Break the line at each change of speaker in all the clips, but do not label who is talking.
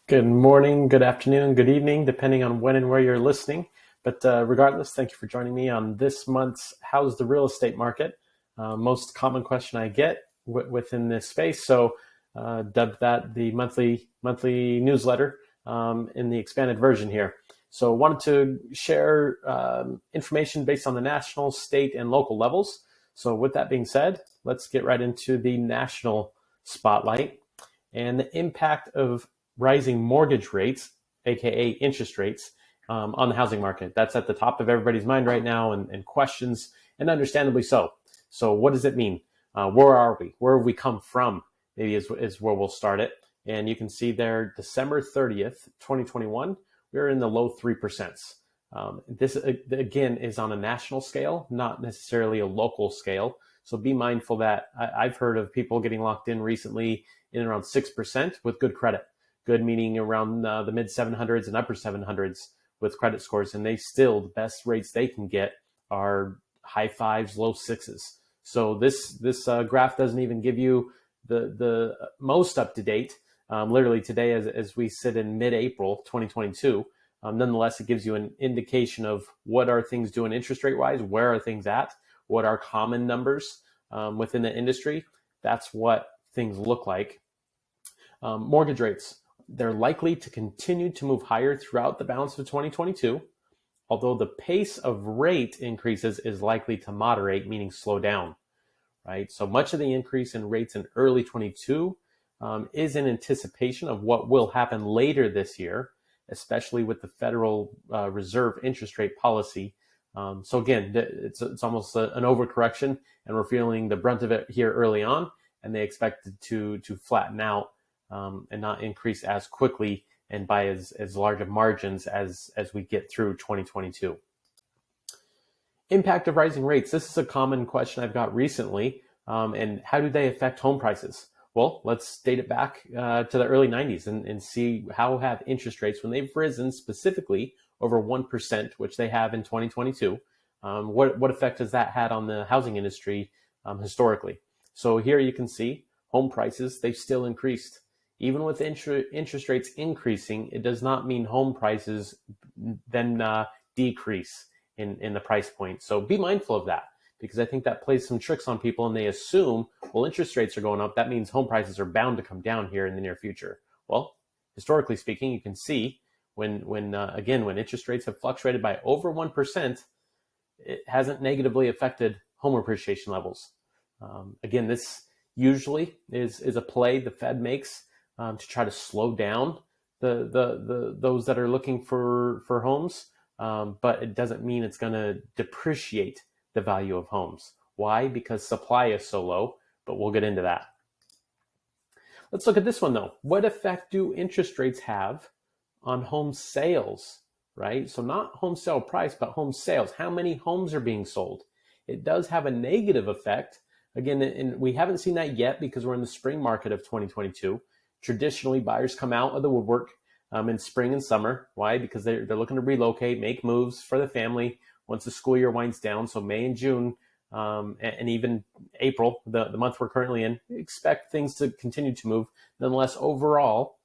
Good morning, good afternoon, good evening, depending on when and where you're listening. But regardless, thank you for joining me on this month's How's the Real Estate Market? Most common question I get within this space. So dubbed that the monthly newsletter in the expanded version here. So wanted to share information based on the national, state, and local levels. So with that being said, let's get right into the national spotlight and the impact of rising mortgage rates, aka interest rates, on the housing market. That's at the top of everybody's mind right now, and questions, and understandably so. So, what does it mean? Where are we? Where have we come from? Maybe is where we'll start it. And you can see there, December 30th, 2021, we're in the low 3%. This, again, is on a national scale, not necessarily a local scale. So be mindful that I've heard of people getting locked in recently in around 6% with good credit. Good meaning around the mid 700s and upper 700s with credit scores. And the best rates they can get are high fives, low sixes. So this graph doesn't even give you the most up to date. Literally today, as we sit in mid-April 2022, nonetheless, it gives you an indication of what are things doing interest rate wise, where are things at, what are common numbers within the industry. That's what things look like. Mortgage rates, they're likely to continue to move higher throughout the balance of 2022, although the pace of rate increases is likely to moderate, meaning slow down, right? So much of the increase in rates in early 22 is in anticipation of what will happen later this year, especially with the Federal Reserve interest rate policy. So again, it's almost an overcorrection, and we're feeling the brunt of it here early on, and they expect it to flatten out and not increase as quickly and by as large of margins as we get through 2022. Impact of rising rates. This is a common question I've got recently. And how do they affect home prices? Well, let's date it back to the early 90s and see how have interest rates, when they've risen specifically over 1%, which they have in 2022, what effect has that had on the housing industry historically? So here you can see home prices, they've still increased. Even with interest rates increasing, it does not mean home prices then decrease in the price point. So be mindful of that, because I think that plays some tricks on people, and they assume, well, interest rates are going up, that means home prices are bound to come down here in the near future. Well, historically speaking, you can see when interest rates have fluctuated by over 1%, it hasn't negatively affected home appreciation levels. Again, this usually is a play the Fed makes to try to slow down those that are looking for homes, but it doesn't mean it's going to depreciate the value of homes. Why? Because supply is so low, but we'll get into that. Let's look at this one though. What effect do interest rates have on home sales, right? So not home sale price, but home sales. How many homes are being sold? It does have a negative effect. Again, and we haven't seen that yet because we're in the spring market of 2022. Traditionally, buyers come out of the woodwork in spring and summer. Why? Because they're looking to relocate, make moves for the family once the school year winds down. So May and June and even April, the month we're currently in, we expect things to continue to move. Nonetheless, overall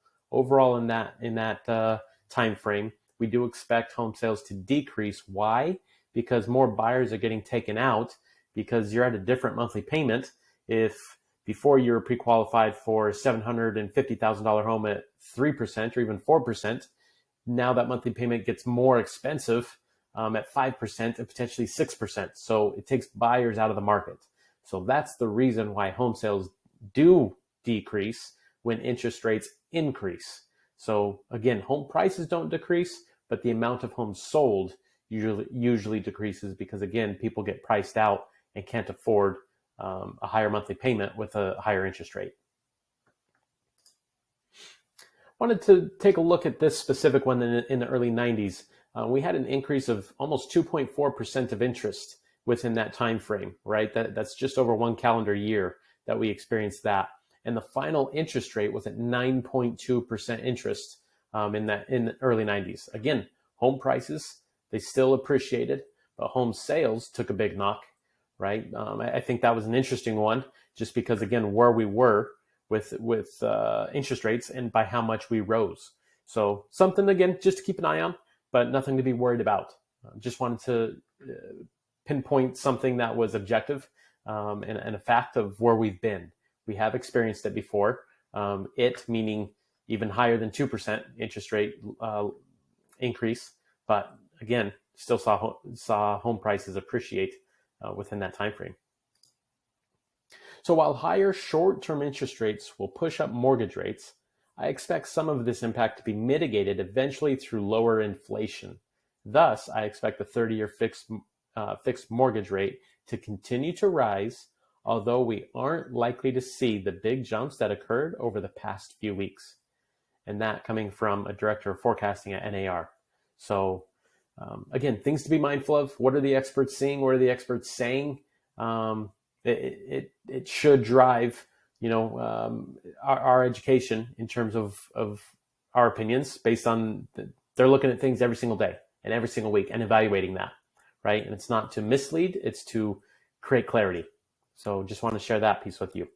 in that time frame, we do expect home sales to decrease. Why? Because more buyers are getting taken out, because you're at a different monthly payment. If before you were pre-qualified for a $750,000 home at 3% or even 4%, now that monthly payment gets more expensive at 5% and potentially 6%. So it takes buyers out of the market. So that's the reason why home sales do decrease when interest rates increase. So again, home prices don't decrease, but the amount of homes sold usually decreases, because again, people get priced out and can't afford a higher monthly payment with a higher interest rate. Wanted to take a look at this specific one in the early 90s. We had an increase of almost 2.4% of interest within that time frame, right? That's just over one calendar year that we experienced that. And the final interest rate was at 9.2% interest in the early 90s. Again, home prices, they still appreciated, but home sales took a big knock, right? I think that was an interesting one, just because, again, where we were with interest rates and by how much we rose. So something, again, just to keep an eye on, but nothing to be worried about. Just wanted to pinpoint something that was objective and a fact of where we've been. We have experienced it before. It meaning even higher than 2% interest rate increase, but again, still saw home prices appreciate within that time frame. So while higher short-term interest rates will push up mortgage rates, I expect some of this impact to be mitigated eventually through lower inflation. Thus, I expect the 30-year fixed mortgage rate to continue to rise, although we aren't likely to see the big jumps that occurred over the past few weeks. And that coming from a director of forecasting at NAR. So again, things to be mindful of. What are the experts seeing? What are the experts saying? It should drive, our education in terms of our opinions based on they're looking at things every single day and every single week and evaluating that, right? And it's not to mislead, it's to create clarity. So just want to share that piece with you.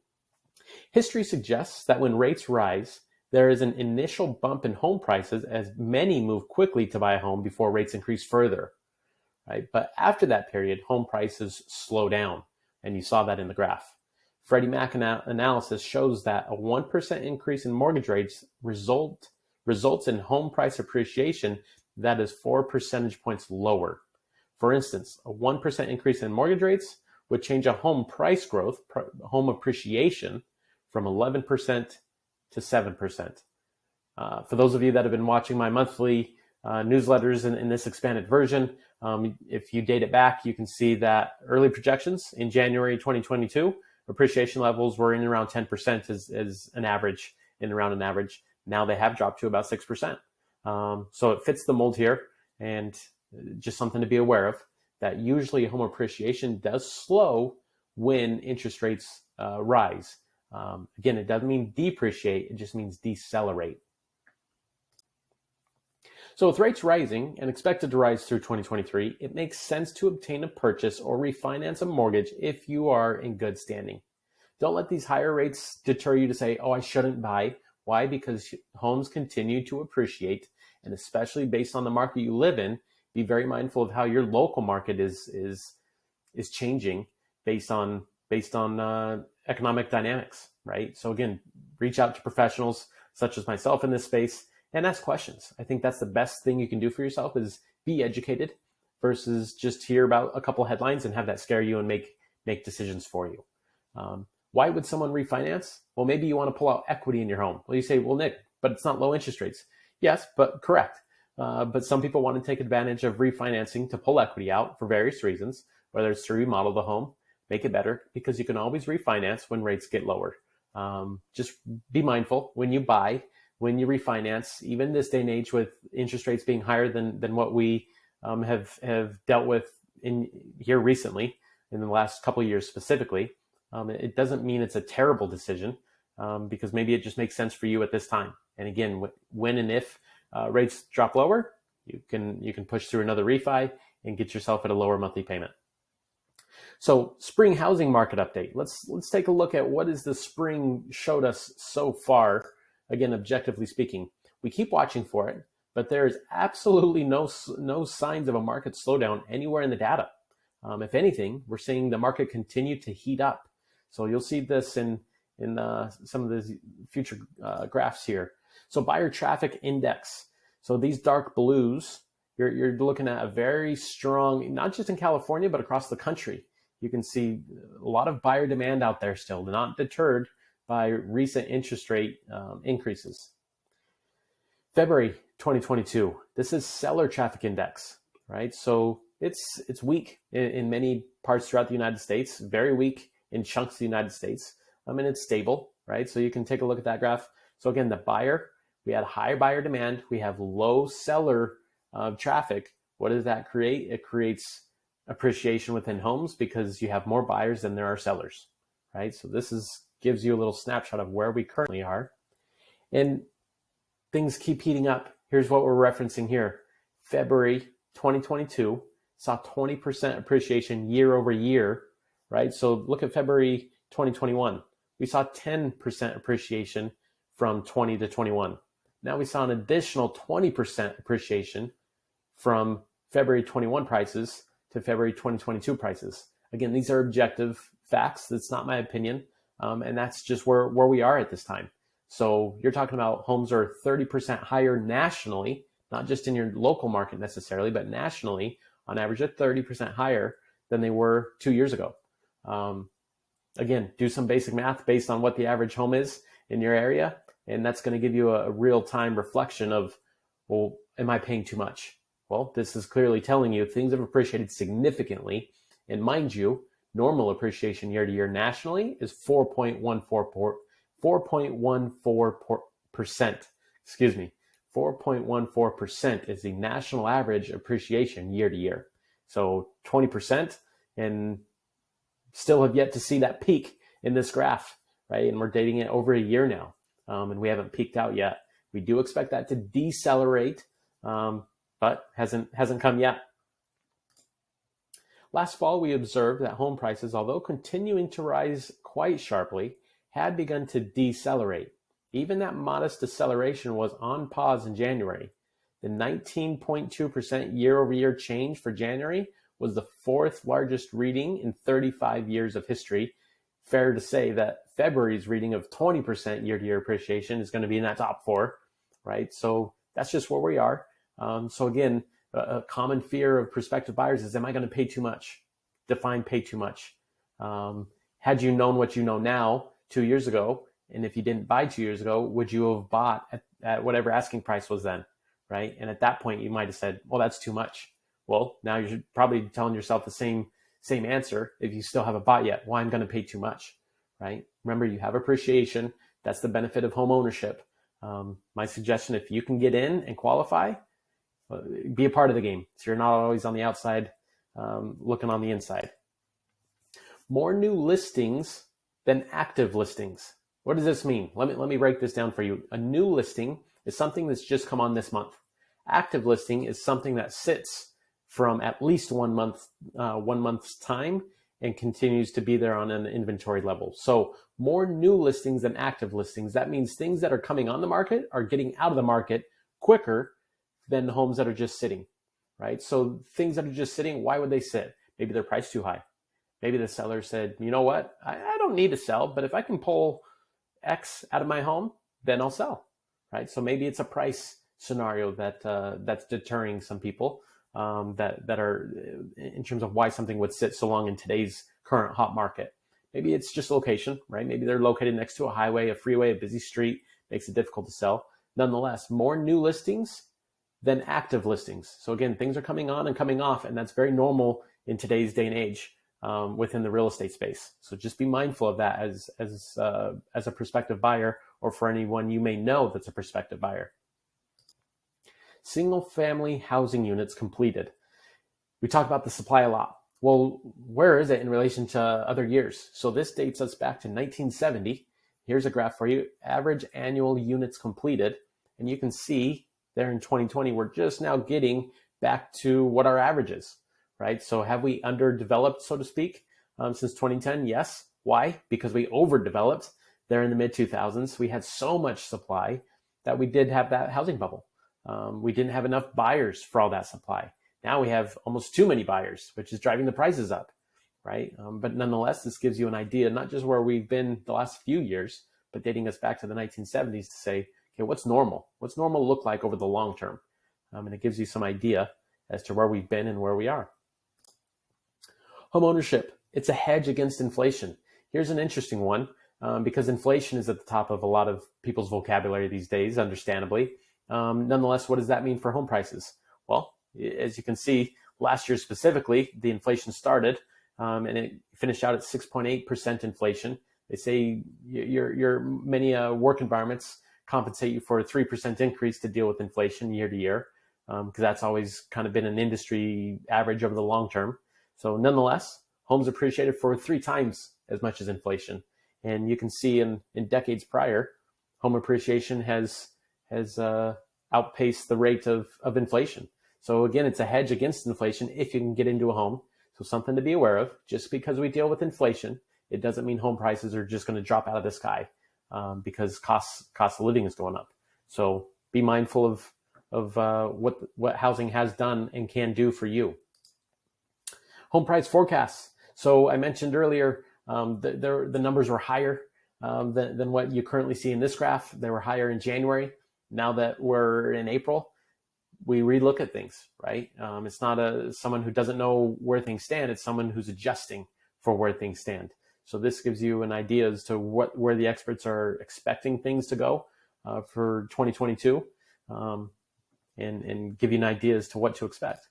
History suggests that when rates rise, there is an initial bump in home prices as many move quickly to buy a home before rates increase further, right? But after that period, home prices slow down, and you saw that in the graph. Freddie Mac analysis shows that a 1% increase in mortgage rates results in home price appreciation that is 4 percentage points lower. For instance, a 1% increase in mortgage rates would change a home price growth, home appreciation, from 11% to 7%. For those of you that have been watching my monthly newsletters in this expanded version, if you date it back, you can see that early projections in January 2022, appreciation levels were in around 10% as an average, around an average. Now they have dropped to about 6%. So it fits the mold here, and just something to be aware of, that usually home appreciation does slow when interest rates rise. Again, it doesn't mean depreciate, it just means decelerate. So with rates rising and expected to rise through 2023, it makes sense to obtain a purchase or refinance a mortgage if you are in good standing. Don't let these higher rates deter you to say, oh, I shouldn't buy. Why? Because homes continue to appreciate, and especially based on the market you live in, be very mindful of how your local market is changing based on economic dynamics, right? So again, reach out to professionals such as myself in this space and ask questions. I think that's the best thing you can do for yourself, is be educated versus just hear about a couple headlines and have that scare you and make decisions for you. Why would someone refinance? Well, maybe you want to pull out equity in your home. Well, you say, well, Nick, but it's not low interest rates. Yes, but correct. But some people want to take advantage of refinancing to pull equity out for various reasons, whether it's to remodel the home, make it better, because you can always refinance when rates get lower. Just be mindful when you buy, when you refinance, even this day and age with interest rates being higher than what we have dealt with in here recently in the last couple of years specifically. It doesn't mean it's a terrible decision because maybe it just makes sense for you at this time. And again, when and if rates drop lower, you can push through another refi and get yourself at a lower monthly payment. So spring housing market update. Let's take a look at what is the spring showed us so far. Again, objectively speaking, we keep watching for it, but there is absolutely no signs of a market slowdown anywhere in the data. If anything, we're seeing the market continue to heat up. So you'll see this in some of the future graphs here. So buyer traffic index. So these dark blues, you're looking at a very strong, not just in California, but across the country. You can see a lot of buyer demand out there still, not deterred by recent interest rate increases. February 2022, this is seller traffic index, right? So it's weak in many parts throughout the United States, very weak in chunks of the United States. And it's stable, right? So you can take a look at that graph. So again, the buyer, we had high buyer demand, we have low seller traffic. What does that create? It creates appreciation within homes because you have more buyers than there are sellers, right? So this gives you a little snapshot of where we currently are. And things keep heating up. Here's what we're referencing here. February 2022 saw 20% appreciation year over year, right? So look at February 2021. We saw 10% appreciation from 20 to 21. Now we saw an additional 20% appreciation from February 21 prices to February 2022 prices. Again, these are objective facts. That's not my opinion. And that's just where we are at this time. So you're talking about homes are 30% higher nationally, not just in your local market necessarily, but nationally, on average, at 30% higher than they were 2 years ago. Again, do some basic math based on what the average home is in your area, and that's going to give you a real-time reflection of, well, am I paying too much? Well, this is clearly telling you things have appreciated significantly, and mind you, normal appreciation year to year nationally is 4.14%. Excuse me, 4.14% is the national average appreciation year to year. So 20%, and still have yet to see that peak in this graph, right? And we're dating it over a year now, and we haven't peaked out yet. We do expect that to decelerate, but hasn't come yet. Last fall, we observed that home prices, although continuing to rise quite sharply, had begun to decelerate. Even that modest deceleration was on pause in January. The 19.2% year-over-year change for January was the fourth largest reading in 35 years of history. Fair to say that February's reading of 20% year-to-year appreciation is going to be in that top four, right? So that's just where we are. So again, a common fear of prospective buyers is, am I going to pay too much? Define pay too much. Had you known what you know now 2 years ago, and if you didn't buy 2 years ago, would you have bought at whatever asking price was then, right? And at that point, you might have said, well, that's too much. Well, now you're probably telling yourself the same answer if you still haven't bought yet. Why I'm going to pay too much, right? Remember, you have appreciation. That's the benefit of home ownership. My suggestion, if you can get in and qualify, be a part of the game, so you're not always on the outside looking on the inside. More new listings than active listings. What does this mean? Let me break this down for you. A new listing is something that's just come on this month. Active listing is something that sits from at least 1 month's time and continues to be there on an inventory level. So more new listings than active listings. That means things that are coming on the market are getting out of the market quicker than homes that are just sitting, right? So things that are just sitting, why would they sit? Maybe they're priced too high. Maybe the seller said, you know what, I don't need to sell, but if I can pull X out of my home, then I'll sell, right? So maybe it's a price scenario that's deterring some people that are in terms of why something would sit so long in today's current hot market. Maybe it's just location, right? Maybe they're located next to a highway, a freeway, a busy street, makes it difficult to sell. Nonetheless, more new listings than active listings. So again, things are coming on and coming off, and that's very normal in today's day and age within the real estate space. So just be mindful of that as a prospective buyer, or for anyone you may know that's a prospective buyer. Single family housing units completed. We talk about the supply a lot. Well, where is it in relation to other years? So this dates us back to 1970. Here's a graph for you. Average annual units completed. And you can see there in 2020, we're just now getting back to what our average is, right? So have we underdeveloped, so to speak, since 2010? Yes. Why? Because we overdeveloped there in the mid-2000s. We had so much supply that we did have that housing bubble. We didn't have enough buyers for all that supply. Now we have almost too many buyers, which is driving the prices up, right? But nonetheless, this gives you an idea, not just where we've been the last few years, but dating us back to the 1970s to say, okay, what's normal? What's normal look like over the long term? And it gives you some idea as to where we've been and where we are. Home ownership, it's a hedge against inflation. Here's an interesting one, because inflation is at the top of a lot of people's vocabulary these days, understandably. Nonetheless, what does that mean for home prices? Well, as you can see, last year specifically, the inflation started and it finished out at 6.8% inflation. They say your many work environments compensate you for a 3% increase to deal with inflation year to year, because that's always kind of been an industry average over the long term. So nonetheless, homes appreciated for 3 times as much as inflation. And you can see in decades prior, home appreciation has outpaced the rate of inflation. So again, it's a hedge against inflation if you can get into a home. So something to be aware of. Just because we deal with inflation, it doesn't mean home prices are just going to drop out of the sky because cost of living is going up. So be mindful of what housing has done and can do for you. Home price forecasts. So I mentioned earlier, the numbers were higher than what you currently see in this graph. They were higher in January. Now that we're in April, we relook at things, right? It's not someone who doesn't know where things stand. It's someone who's adjusting for where things stand. So this gives you an idea as to where the experts are expecting things to go for 2022, and give you an idea as to what to expect.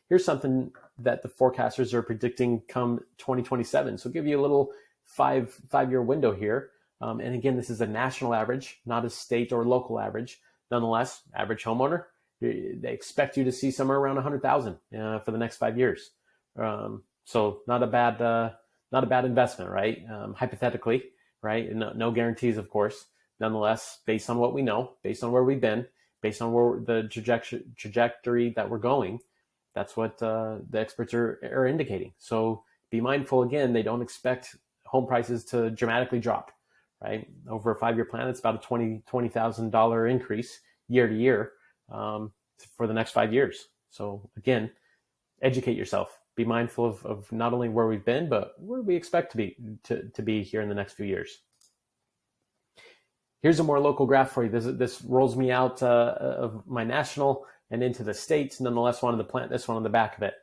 Here's something that the forecasters are predicting come 2027. So give you a little five-year window here. And again, this is a national average, not a state or local average. Nonetheless, average homeowner, they expect you to see somewhere around 100,000 for the next 5 years. So not a bad investment, right? Hypothetically, right? No guarantees, of course. Nonetheless, based on what we know, based on where we've been, based on where the trajectory that we're going, that's what the experts are indicating. So be mindful, again, they don't expect home prices to dramatically drop, right? Over a 5-year plan, it's about a $20,000 increase year to year for the next 5 years. So again, educate yourself. Be mindful of not only where we've been, but where we expect to be here in the next few years. Here's a more local graph for you. This rolls me out of my national and into the states. Nonetheless, wanted to plant this one on the back of it.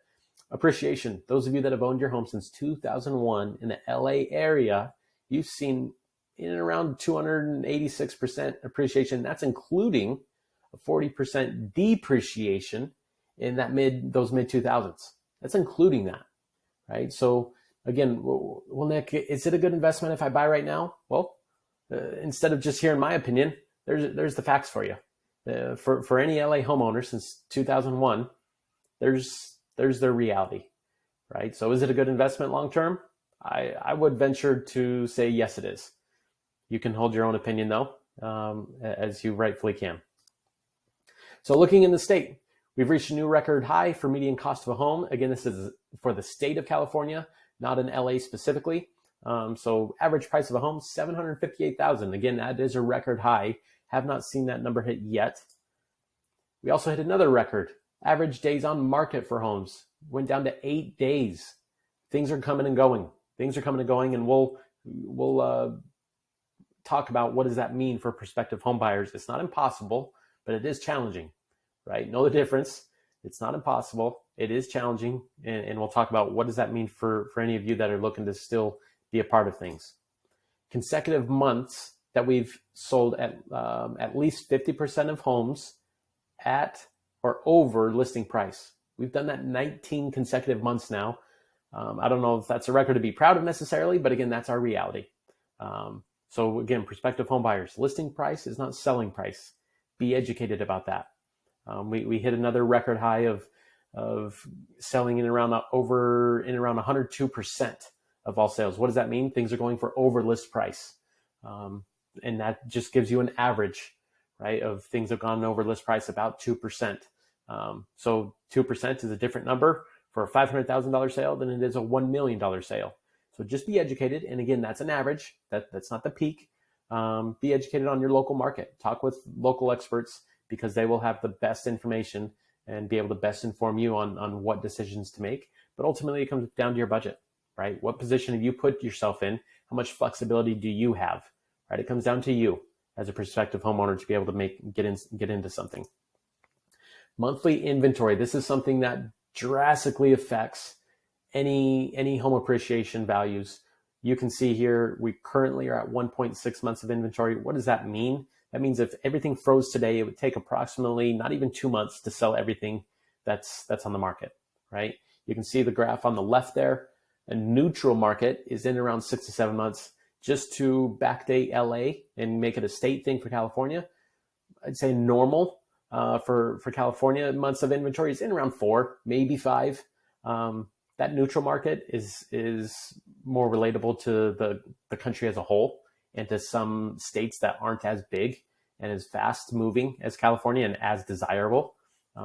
Appreciation. Those of you that have owned your home since 2001 in the LA area, you've seen in and around 286% appreciation. That's including a 40% depreciation in those mid 2000s. That's including that, right? So again, well, Nick, is it a good investment if I buy right now? Well, instead of just hearing my opinion, there's the facts for you. For any LA homeowner since 2001, there's their reality, right? So is it a good investment long term? I would venture to say yes, it is. You can hold your own opinion though, as you rightfully can. So looking in the state, we've reached a new record high for median cost of a home. Again, this is for the state of California, not in LA specifically. So average price of a home, $758,000. Again, that is a record high. Have not seen that number hit yet. We also hit another record. Average days on market for homes went down to 8 days. Things are coming and going. And we'll talk about what does that mean for prospective home buyers. It's not impossible, but it is challenging, right? Know the difference. It's not impossible. It is challenging, and we'll talk about what does that mean for any of you that are looking to still be a part of things. Consecutive months that we've sold at least 50% of homes at or over listing price. We've done that 19 consecutive months now. I don't know if that's a record to be proud of necessarily, but again, that's our reality. So again, prospective home buyers, listing price is not selling price. Be educated about that. We hit another record high of selling in around 102% of all sales. What does that mean? Things are going for over list price. And that just gives you an average, right, of things have gone over list price about 2%. So 2% is a different number for a $500,000 sale than it is a $1 million sale. So just be educated. And again, that's an average. That's not the peak. Be educated on your local market. Talk with local experts because they will have the best information and be able to best inform you on what decisions to make. But ultimately, it comes down to your budget, right? What position have you put yourself in? How much flexibility do you have, right? It comes down to you as a prospective homeowner to be able to get into something. Monthly inventory. This is something that drastically affects any home appreciation values. You can see here, we currently are at 1.6 months of inventory. What does that mean? That means if everything froze today, it would take approximately not even 2 months to sell everything that's on the market, right? You can see the graph on the left there. A neutral market is in around 6 to 7 months. Just to backdate LA and make it a state thing for California, I'd say normal for California months of inventory is in around 4, maybe 5. That neutral market is more relatable to the country as a whole and to some states that aren't as big and as fast moving as California and as desirable.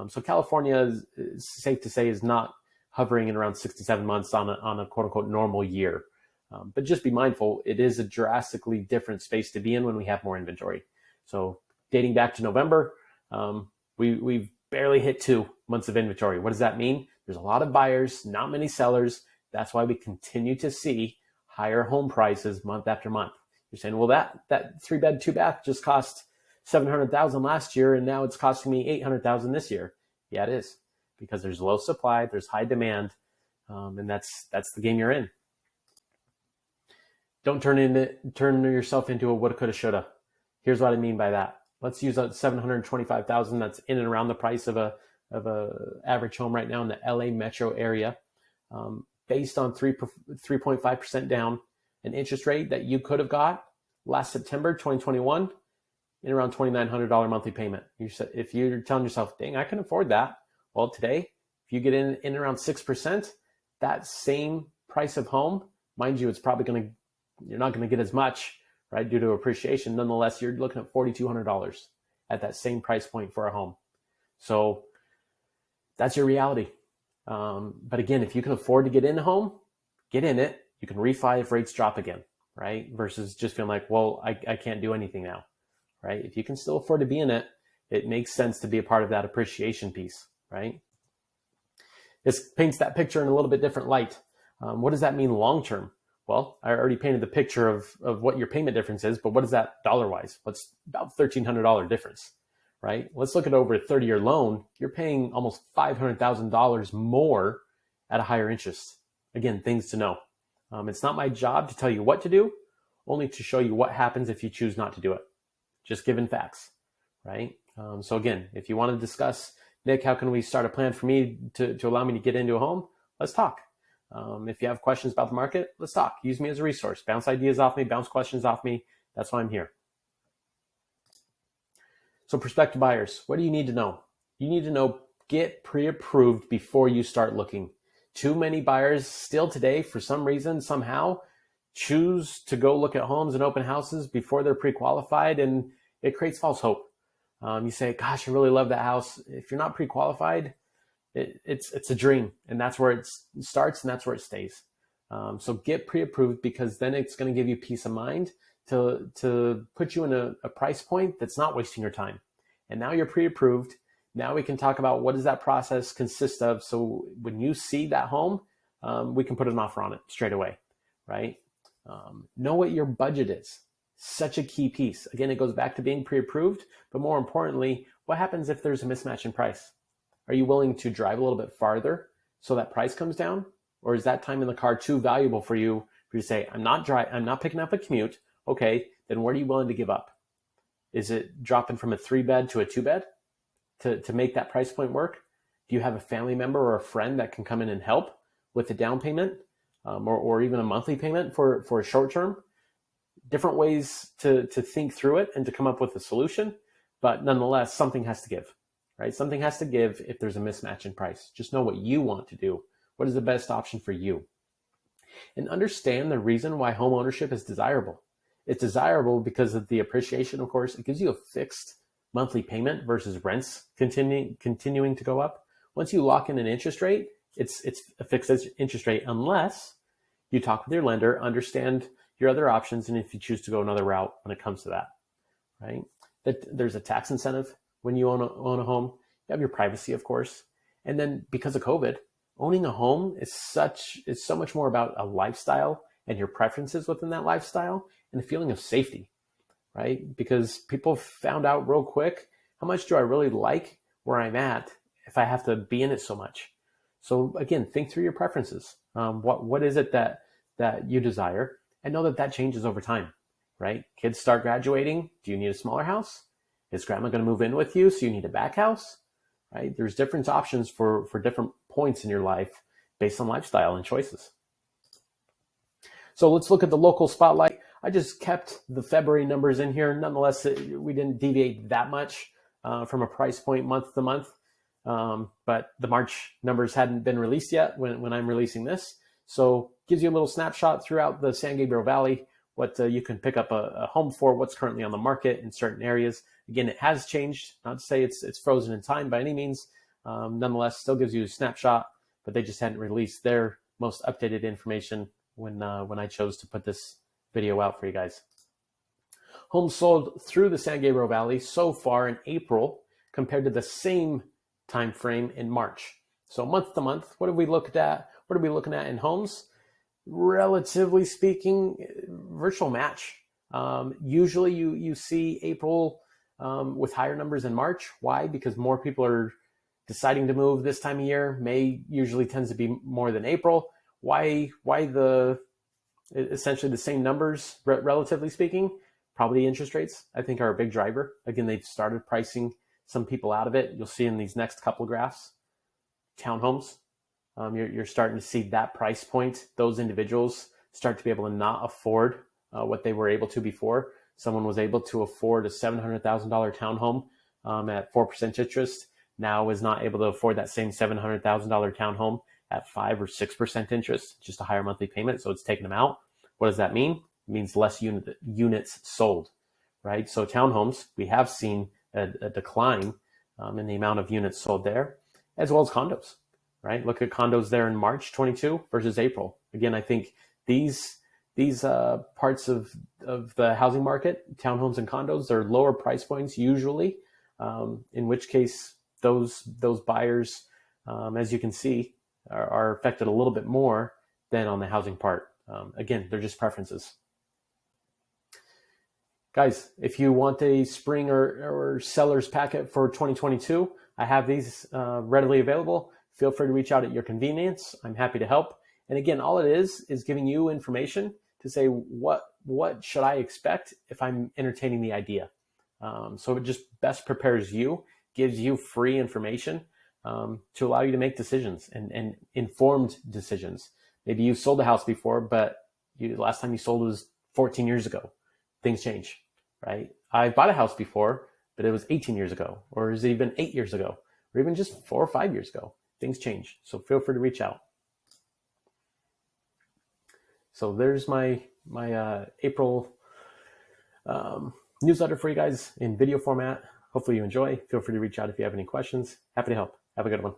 So California is safe to say is not hovering in around 6 to 7 months on a quote unquote normal year. But just be mindful, it is a drastically different space to be in when we have more inventory. So dating back to November, We've barely hit 2 months of inventory. What does that mean? There's a lot of buyers, not many sellers. That's why we continue to see higher home prices month after month. You're saying, well, that 3-bed, 2-bath just cost $700,000 last year, and now it's costing me $800,000 this year. Yeah, it is, because there's low supply, there's high demand, and that's the game you're in. Don't turn yourself into a woulda, coulda, shoulda. Here's what I mean by that. Let's use that $725,000 that's in and around the price of a average home right now in the LA metro area, based on 3.5% down, an interest rate that you could have got last September 2021 in around $2,900 monthly payment. If you're telling yourself, dang, I can afford that. Well, today, if you get in around 6%, that same price of home, mind you, you're not going to get as much, right, due to appreciation. Nonetheless, you're looking at $4,200 at that same price point for a home. So that's your reality. But again, if you can afford to get in a home, get in it. You can refi if rates drop again, right? Versus just feeling like, well, I can't do anything now, right? If you can still afford to be in it, it makes sense to be a part of that appreciation piece, right? This paints that picture in a little bit different light. What does that mean long-term? Well, I already painted the picture of what your payment difference is, but what is that dollar-wise? What's about $1,300 difference, right? Let's look at over a 30-year loan. You're paying almost $500,000 more at a higher interest. Again, things to know. It's not my job to tell you what to do, only to show you what happens if you choose not to do it. Just given facts, right? So again, if you want to discuss, Nick, how can we start a plan for me to allow me to get into a home? Let's talk. If you have questions about the market, let's talk. Use me as a resource. Bounce ideas off me, bounce questions off me. That's why I'm here. So prospective buyers, what do you need to know? You need to know, get pre-approved before you start looking. Too many buyers still today, for some reason, somehow, choose to go look at homes and open houses before they're pre-qualified, and it creates false hope. You say, gosh, I really love that house. If you're not pre-qualified, it's a dream, and that's where it starts and that's where it stays. So get pre-approved, because then it's going to give you peace of mind to put you in a price point that's not wasting your time. And now you're pre-approved. Now we can talk about what does that process consist of. So when you see that home, we can put an offer on it straight away, right? Know what your budget is. Such a key piece. Again, it goes back to being pre-approved, but more importantly, what happens if there's a mismatch in price? Are you willing to drive a little bit farther so that price comes down? Or is that time in the car too valuable for you to say, I'm not picking up a commute. Okay, then what are you willing to give up? Is it dropping from a 3-bed to a 2-bed to make that price point work? Do you have a family member or a friend that can come in and help with the down payment, or even a monthly payment for a short term? Different ways to think through it and to come up with a solution, but nonetheless, something has to give, right? Something has to give if there's a mismatch in price. Just know what you want to do. What is the best option for you? And understand the reason why home ownership is desirable. It's desirable because of the appreciation, of course. It gives you a fixed monthly payment versus rents continuing to go up. Once you lock in an interest rate, it's a fixed interest rate unless you talk with your lender, understand your other options, and if you choose to go another route when it comes to that, right? That there's a tax incentive when you own a home. You have your privacy, of course. And then because of COVID, owning a home is so much more about a lifestyle and your preferences within that lifestyle and a feeling of safety, right? Because people found out real quick, how much do I really like where I'm at if I have to be in it so much? So again, think through your preferences. What is it that you desire? And know that changes over time, right? Kids start graduating. Do you need a smaller house? Is grandma going to move in with you, so you need a back house, right? There's different options for different points in your life based on lifestyle and choices. So let's look at the local spotlight. I just kept the February numbers in here. Nonetheless, we didn't deviate that much from a price point month to month. But the March numbers hadn't been released yet when I'm releasing this. So gives you a little snapshot throughout the San Gabriel Valley, what you can pick up a home for, what's currently on the market in certain areas. Again, it has changed. Not to say it's frozen in time by any means. Nonetheless, still gives you a snapshot, but they just hadn't released their most updated information when I chose to put this video out for you guys. Homes sold through the San Gabriel Valley so far in April compared to the same time frame in March. So month to month, what have we looked at? What are we looking at in homes? Relatively speaking, virtual match. Usually you see April with higher numbers in March. Why? Because more people are deciding to move this time of year. May usually tends to be more than April. Why essentially the same numbers, relatively speaking? Probably interest rates, I think, are a big driver. Again, they've started pricing some people out of it. You'll see in these next couple of graphs. Townhomes, you're starting to see that price point. Those individuals start to be able to not afford what they were able to before. Someone was able to afford a $700,000 townhome at 4% interest. Now is not able to afford that same $700,000 townhome at 5 or 6% interest, just a higher monthly payment. So it's taking them out. What does that mean? It means less units sold, right? So townhomes, we have seen a decline in the amount of units sold there, as well as condos, right? Look at condos there in March 22 versus April. Again, I think these parts of the housing market, townhomes and condos, they're lower price points usually, in which case those buyers, as you can see, are affected a little bit more than on the housing part. Again, they're just preferences. Guys, if you want a spring or seller's packet for 2022, I have these readily available. Feel free to reach out at your convenience. I'm happy to help. And again, all it is giving you information to say what should I expect if I'm entertaining the idea. So it just best prepares you, gives you free information to allow you to make decisions and informed decisions. Maybe you sold a house before, but last time you sold was 14 years ago. Things change, right? I bought a house before, but it was 18 years ago, or is it even 8 years ago, or even just 4 or 5 years ago. Things change. So feel free to reach out. So there's my April newsletter for you guys in video format. Hopefully you enjoy. Feel free to reach out if you have any questions. Happy to help. Have a good one.